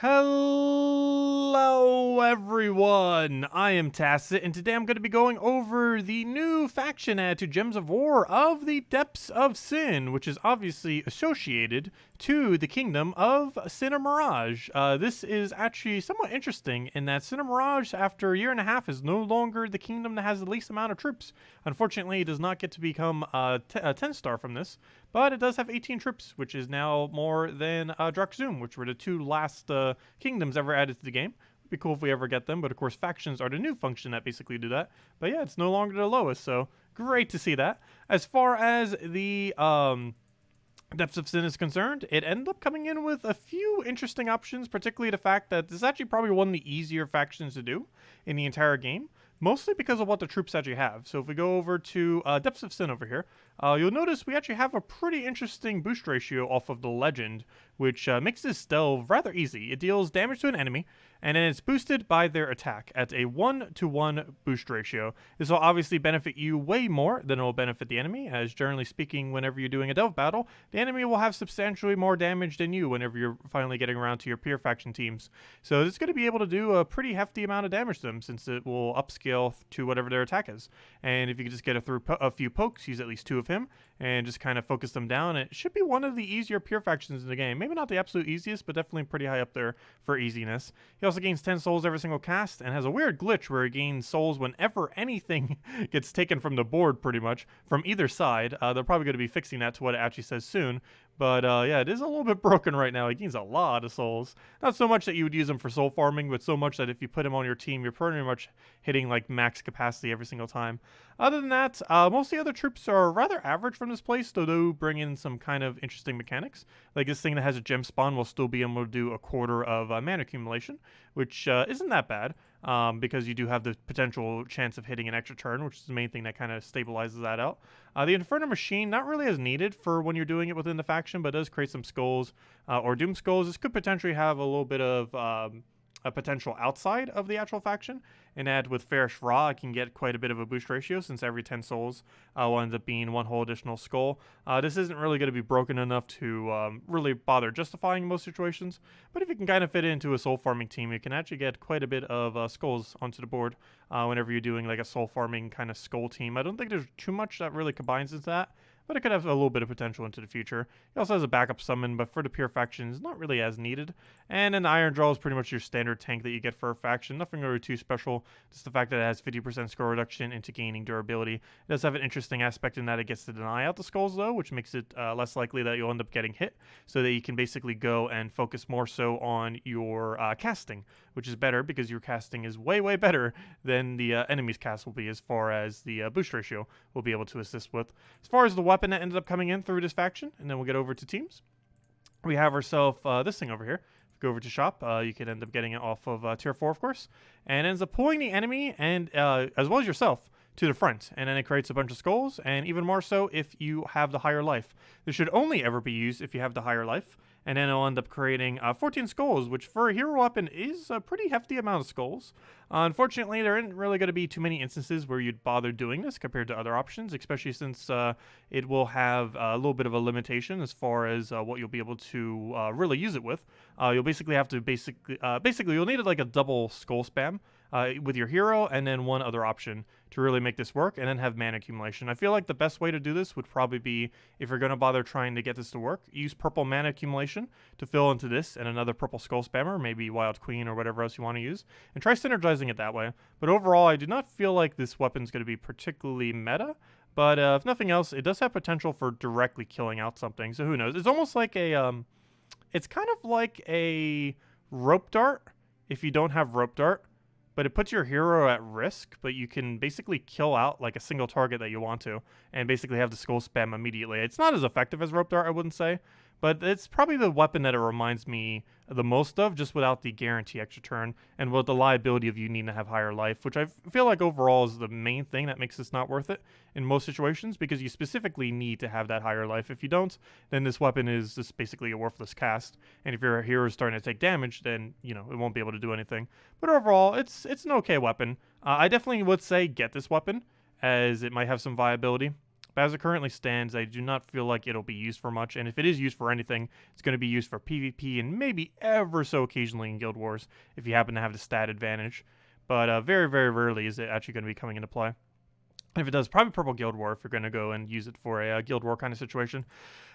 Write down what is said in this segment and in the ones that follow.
Hello everyone, I am Tacet, and today I'm going to be going over the new faction add to Gems of War of the Depths of Sin, which is obviously associated to the kingdom of Sin and Maraji. This is actually somewhat interesting in that Sin and Maraji, after a year and a half, is no longer the kingdom that has the least amount of troops. Unfortunately, it does not get to become a 10-star from this, but it does have 18 troops, which is now more than Zoom, which were the two last kingdoms ever added to the game. It'd be cool if we ever get them, but of course factions are the new function that basically do that. But yeah, it's no longer the lowest, so great to see that. As far as the Depths of Sin is concerned, it ended up coming in with a few interesting options, particularly the fact that this is actually probably one of the easier factions to do in the entire game, mostly because of what the troops actually have. So if we go over to Depths of Sin over here, you'll notice we actually have a pretty interesting boost ratio off of the legend, which makes this delve rather easy. It deals damage to an enemy, and then it's boosted by their attack at a 1-to-1 boost ratio. This will obviously benefit you way more than it will benefit the enemy, as generally speaking, whenever you're doing a delve battle, the enemy will have substantially more damage than you whenever you're finally getting around to your peer faction teams. So it's going to be able to do a pretty hefty amount of damage to them, since it will upscale to whatever their attack is. And if you can just get a few pokes, use at least 2 of him, and just kind of focus them down, it should be one of the easier peer factions in the game. Maybe not the absolute easiest, but definitely pretty high up there for easiness. He also gains 10 souls every single cast, and has a weird glitch where he gains souls whenever anything gets taken from the board, pretty much, from either side. They're probably going to be fixing that to what it actually says soon. But yeah, it is a little bit broken right now. He gains a lot of souls. Not so much that you would use him for soul farming, but so much that if you put him on your team, you're pretty much hitting like max capacity every single time. Other than that, most of the other troops are rather average from this place, though do bring in some kind of interesting mechanics. Like this thing that has a gem spawn will still be able to do a quarter of mana accumulation, which isn't that bad. Because you do have the potential chance of hitting an extra turn, which is the main thing that kind of stabilizes that out. The Inferno Machine, not really as needed for when you're doing it within the faction, but does create some skulls or Doom Skulls. This could potentially have a little bit of a potential outside of the actual faction, and add with Fairish Ra, it can get quite a bit of a boost ratio, since every 10 souls will end up being one whole additional skull. This isn't really going to be broken enough to really bother justifying in most situations, but if you can kind of fit it into a soul farming team, you can actually get quite a bit of skulls onto the board whenever you're doing like a soul farming kind of skull team. I don't think there's too much that really combines into that, but it could have a little bit of potential into the future. He also has a backup summon, but for the pure faction, it's not really as needed. And then the Ironjaw is pretty much your standard tank that you get for a faction. Nothing really too special, just the fact that it has 50% score reduction into gaining durability. It does have an interesting aspect in that it gets to deny out the skulls, though, which makes it less likely that you'll end up getting hit, so that you can basically go and focus more so on your casting, which is better because your casting is way, way better than the enemy's cast will be, as far as the boost ratio will be able to assist with. As far as the weapon that ended up coming in through this faction, and then we'll get over to teams. We have ourselves this thing over here. If you go over to shop, you could end up getting it off of tier 4, of course, and ends up pulling the enemy and as well as yourself to the front, and then it creates a bunch of skulls, and even more so if you have the higher life. This should only ever be used if you have the higher life, and then it'll end up creating 14 skulls, which for a hero weapon is a pretty hefty amount of skulls. Unfortunately, there isn't really going to be too many instances where you'd bother doing this compared to other options, especially since it will have a little bit of a limitation as far as what you'll be able to really use it with. You'll basically have to basically you'll need like a double skull spam with your hero, and then one other option to really make this work, and then have mana accumulation. I feel like the best way to do this would probably be, if you're going to bother trying to get this to work, use purple mana accumulation to fill into this and another purple skull spammer, maybe Wild Queen or whatever else you want to use, and try synergizing it that way. But overall, I do not feel like this weapon's going to be particularly meta, but if nothing else, it does have potential for directly killing out something, so who knows. It's almost like a, it's kind of like a rope dart if you don't have rope dart, but it puts your hero at risk, but you can basically kill out like a single target that you want to, and basically have the skull spam immediately. It's not as effective as rope dart, I wouldn't say, but it's probably the weapon that it reminds me the most of, just without the guarantee extra turn, and with the liability of you needing to have higher life, which I feel like overall is the main thing that makes this not worth it in most situations, because you specifically need to have that higher life. If you don't, then this weapon is just basically a worthless cast, and if your hero is starting to take damage, then, you know, it won't be able to do anything. But overall, it's an okay weapon. I definitely would say get this weapon, as it might have some viability. But as it currently stands, I do not feel like it'll be used for much, and if it is used for anything, it's going to be used for PvP and maybe ever so occasionally in Guild Wars if you happen to have the stat advantage. But very, very rarely is it actually going to be coming into play. And if it does, probably Purple Guild War if you're going to go and use it for a Guild War kind of situation.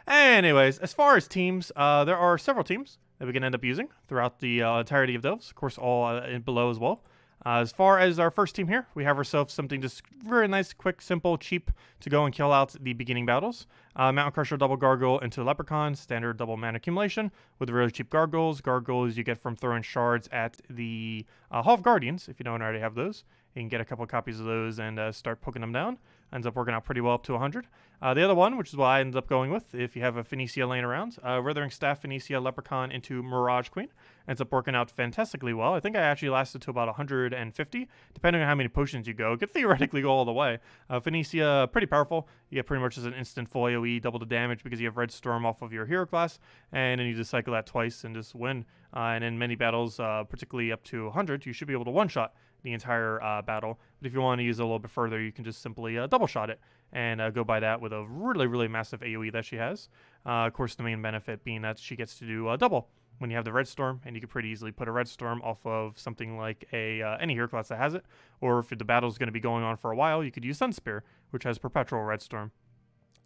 Anyways, as far as teams, there are several teams that we can end up using throughout the entirety of those. Of course, all below as well. As far as our first team here, we have ourselves something just very nice, quick, simple, cheap to go and kill out the beginning battles. Mountain Crusher double Gargoyle into Leprechaun, standard double mana accumulation with really cheap Gargoyles. Gargoyles you get from throwing shards at the Hall of Guardians, if you don't already have those. You can get a couple of copies of those and start poking them down. Ends up working out pretty well up to 100. The other one, which is what I ended up going with, if you have a Phoenicia laying around, Writhing Staff Phoenicia Leprechaun into Maraji Queen. Ends up working out fantastically well. I think I actually lasted to about 150, depending on how many potions you go. It could theoretically go all the way. Phoenicia, pretty powerful. You get pretty much as an instant full AoE, double the damage because you have Red Storm off of your hero class, and then you just cycle that twice and just win. And in many battles, particularly up to 100, you should be able to one-shot the entire battle. But if you want to use it a little bit further, you can just simply double shot it and go by that with a really, really massive AoE that she has. Of course, the main benefit being that she gets to do double when you have the Red Storm, and you can pretty easily put a Red Storm off of something like any hero class that has it. Or if the battle is going to be going on for a while, you could use Sun Spear, which has perpetual Red Storm,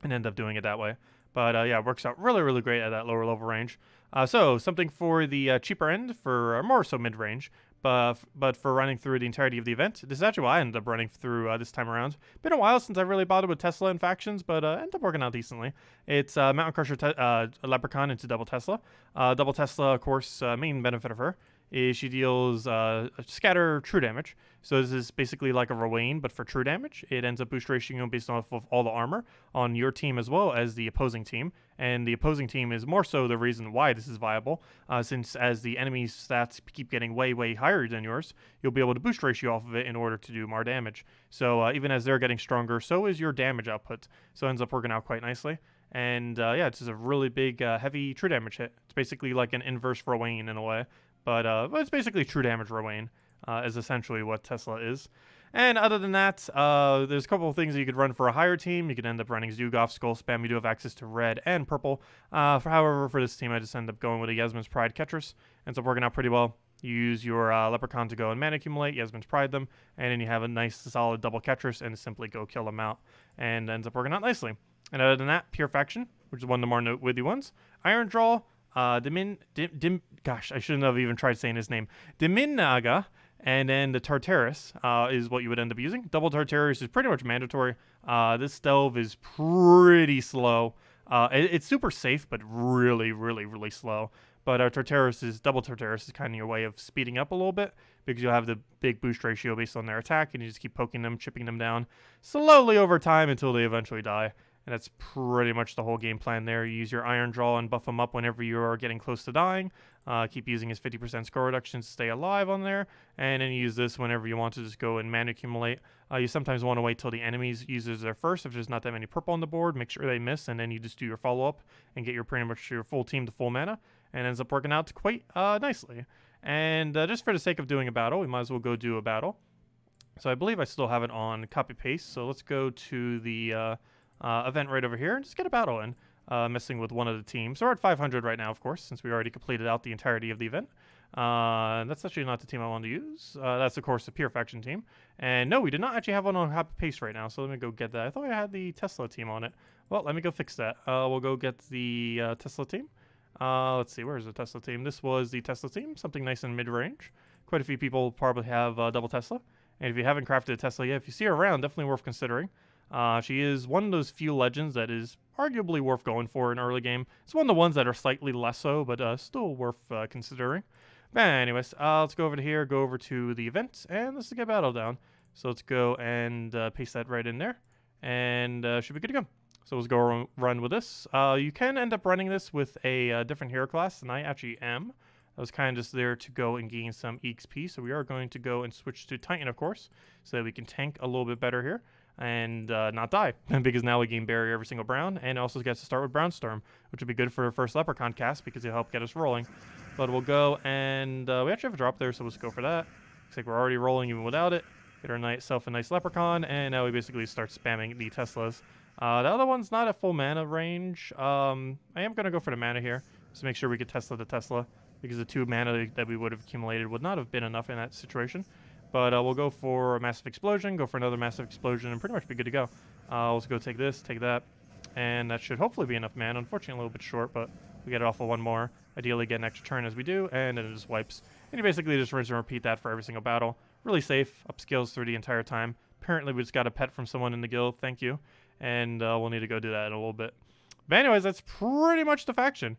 and end up doing it that way. But yeah, it works out really, really great at that lower level range. So something for the cheaper end, for more so mid-range, but for running through the entirety of the event. This is actually what I ended up running through this time around. Been a while since I really bothered with Tesla and factions, but ended up working out decently. It's Mountain Crusher Leprechaun into Double Tesla. Double Tesla, of course, main benefit of her is she deals scatter true damage. So this is basically like a Rowan, but for true damage. It ends up boost ratio based off of all the armor on your team as well as the opposing team. And the opposing team is more so the reason why this is viable, since as the enemy's stats keep getting way, way higher than yours, you'll be able to boost ratio off of it in order to do more damage. So even as they're getting stronger, so is your damage output. So it ends up working out quite nicely. And yeah, it's just a really big, heavy true damage hit. It's basically like an inverse Rowan in a way. But it's basically true damage Rowan, is essentially what Tesla is. And other than that, there's a couple of things that you could run for a higher team. You could end up running Zugoff, Skull Spam. You do have access to red and purple. However, for this team, I just end up going with a Yasmine's Pride Ketras. Ends up working out pretty well. You use your Leprechaun to go and mana accumulate, Yasmine's Pride them, and then you have a nice solid double Ketras and simply go kill them out. And ends up working out nicely. And other than that, Pure Faction, which is one of the more noteworthy ones. Ironjaw, gosh, I shouldn't have even tried saying his name. Deminaga, and then the Tartarus is what you would end up using. Double Tartarus is pretty much mandatory. This delve is pretty slow. It's super safe, but really, really, really slow. But our double Tartarus is kind of your way of speeding up a little bit because you'll have the big boost ratio based on their attack, and you just keep poking them, chipping them down slowly over time until they eventually die. And that's pretty much the whole game plan there. You use your Ironjaw and buff him up whenever you are getting close to dying. Keep using his 50% score reduction to stay alive on there. And then you use this whenever you want to just go and mana accumulate. You sometimes want to wait till the enemies uses their first. If there's not that many purple on the board, make sure they miss. And then you just do your follow-up and get pretty much your full team to full mana. And it ends up working out quite nicely. And just for the sake of doing a battle, we might as well go do a battle. So I believe I still have it on copy-paste. So let's go to the event right over here and just get a battle in, messing with one of the teams. So we're at 500 right now, of course, since we already completed out the entirety of the event. That's actually not the team I wanted to use. That's, of course, the Pure Faction team. And no, we did not actually have one on copy paste right now, so let me go get that. I thought I had the Tesla team on it. Well, let me go fix that. We'll go get the Tesla team. Let's see, where's the Tesla team? This was the Tesla team, something nice in mid-range. Quite a few people probably have double Tesla. And if you haven't crafted a Tesla yet, if you see her around, definitely worth considering. She is one of those few legends that is arguably worth going for in early game. It's one of the ones that are slightly less so, but still worth considering. But anyways, let's go over to here, go over to the event, and let's get battle down. So let's go and paste that right in there, and should be good to go. So let's go run with this. You can end up running this with a different hero class, and I actually am. I was kind of just there to go and gain some EXP, so we are going to go and switch to Titan, of course, so that we can tank a little bit better here and not die, because now we gain barrier every single brown, and also gets to start with Brownstorm, which would be good for our first Leprechaun cast because it'll help get us rolling. But we'll go and we actually have a drop there, so let's go for that. Looks like we're already rolling even without it. Get ourselves a nice Leprechaun, and now we basically start spamming the Teslas. The other one's not at full mana range. I am going to go for the mana here, just to make sure we get Tesla to Tesla, because the 2 mana that we would have accumulated would not have been enough in that situation. But we'll go for a Massive Explosion, go for another Massive Explosion, and pretty much be good to go. Let's go take this, take that, and that should hopefully be enough mana. Unfortunately, a little bit short, but we get it off of 1 more. Ideally, get an extra turn as we do, and then it just wipes. And you basically just rinse and repeat that for every single battle. Really safe, upscales through the entire time. Apparently, we just got a pet from someone in the guild. Thank you. And we'll need to go do that in a little bit. But anyways, that's pretty much the faction.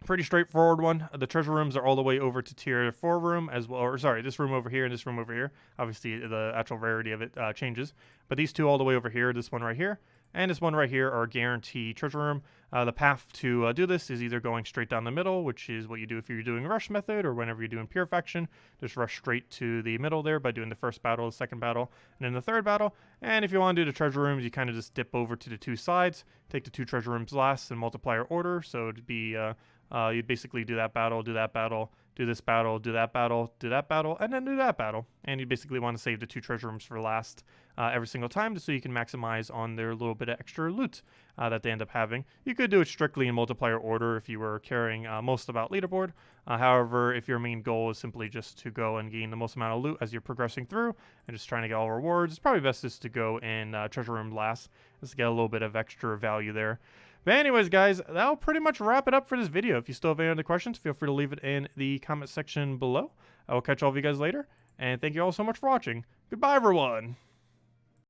Pretty straightforward one. The treasure rooms are all the way over to tier 4 room as well. Or sorry, this room over here and this room over here. Obviously, the actual rarity of it changes. But these 2 all the way over here, this one right here, and this one right here are guaranteed treasure room. The path to do this is either going straight down the middle, which is what you do if you're doing rush method, or whenever you're doing pure faction, just rush straight to the middle there by doing the first battle, the second battle, and then the third battle. And if you want to do the treasure rooms, you kind of just dip over to the 2 sides, take the 2 treasure rooms last in multiplier order. So it'd be you'd basically do that battle, do that battle, do this battle, do that battle, do that battle, and then do that battle. And you basically want to save the 2 treasure rooms for last every single time, just so you can maximize on their little bit of extra loot that they end up having. You could do it strictly in multiplier order if you were caring most about leaderboard. However, if your main goal is simply just to go and gain the most amount of loot as you're progressing through and just trying to get all rewards, it's probably best just to go in treasure room last, just to get a little bit of extra value there. But anyways, guys, that'll pretty much wrap it up for this video. If you still have any other questions, feel free to leave it in the comment section below. I will catch all of you guys later, and thank you all so much for watching. Goodbye, everyone!